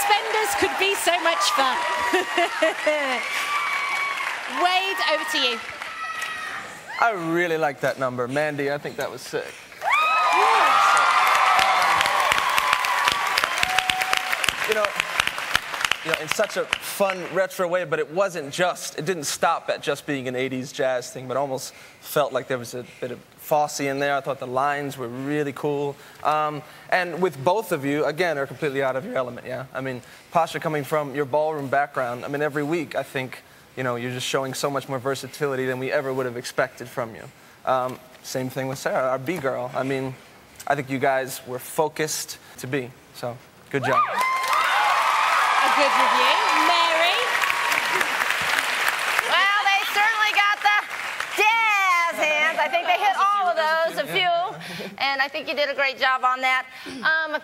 suspenders could be so much fun. Wade, over to you. I really like that number. Mandy, I think that was sick. You know, in such a fun, retro way, but it didn't stop at just being an 80s jazz thing, but almost felt like there was a bit of Fosse in there. I thought the lines were really cool. And with both of you, again, are completely out of your element, yeah? I mean, Pasha, coming from your ballroom background, I mean, every week, I think, you know, you're just showing so much more versatility than we ever would have expected from you. Same thing with Sara, our B-girl. I mean, I think you guys were focused to be, so good job. A good review. Mary? Well, they certainly got the jazz hands. I think they hit all of those, a few. And I think you did a great job on that.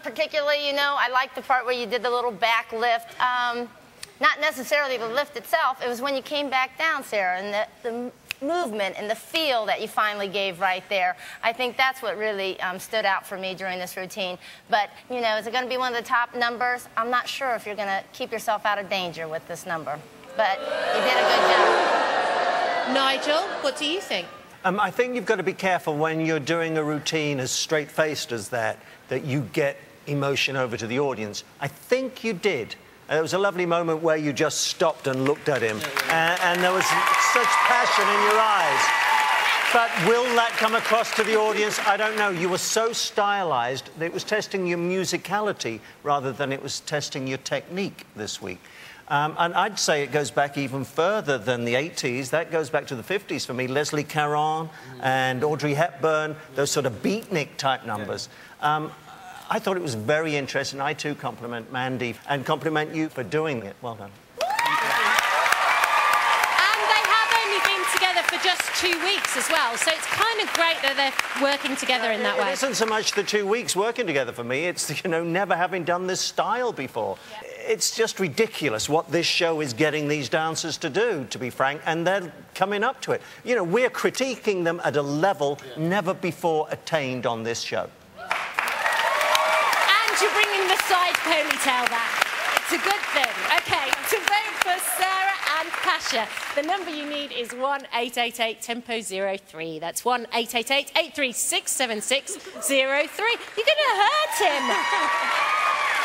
Particularly, you know, I liked the part where you did the little back lift. Not necessarily the lift itself. It was when you came back down, Sara, and the movement and the feel that you finally gave right there. I think that's what really stood out for me during this routine. But, you know, is it going to be one of the top numbers? I'm not sure if you're going to keep yourself out of danger with this number. But you did a good job. Nigel, what do you think? I think you've got to be careful when you're doing a routine as straight-faced as that you get emotion over to the audience. I think you did. There was a lovely moment where you just stopped and looked at him, and there was such passion in your eyes. But will that come across to the audience? I don't know. You were so stylized that it was testing your musicality rather than it was testing your technique this week. And I'd say it goes back even further than the 80s. That goes back to the 50s for me. Leslie Caron and Audrey Hepburn, those sort of beatnik-type numbers. I thought it was very interesting. I, too, compliment Mandy and compliment you for doing it. Well done. And they have only been together for just 2 weeks as well, so it's kind of great that they're working together in that way. It isn't so much the 2 weeks working together for me. It's, you know, never having done this style before. Yeah. It's just ridiculous what this show is getting these dancers to do, to be frank, and they're coming up to it. You know, we're critiquing them at a level never before attained on this show. You're bringing the side ponytail back. It's a good thing. OK, to vote for Sara and Pasha, the number you need is 1-888-TEMPO-03. That's 1-888-836-7603. You're going to hurt him.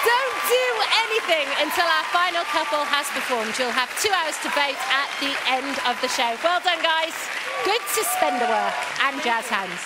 Don't do anything until our final couple has performed. You'll have 2 hours to vote at the end of the show. Well done, guys. Good suspender work and jazz hands.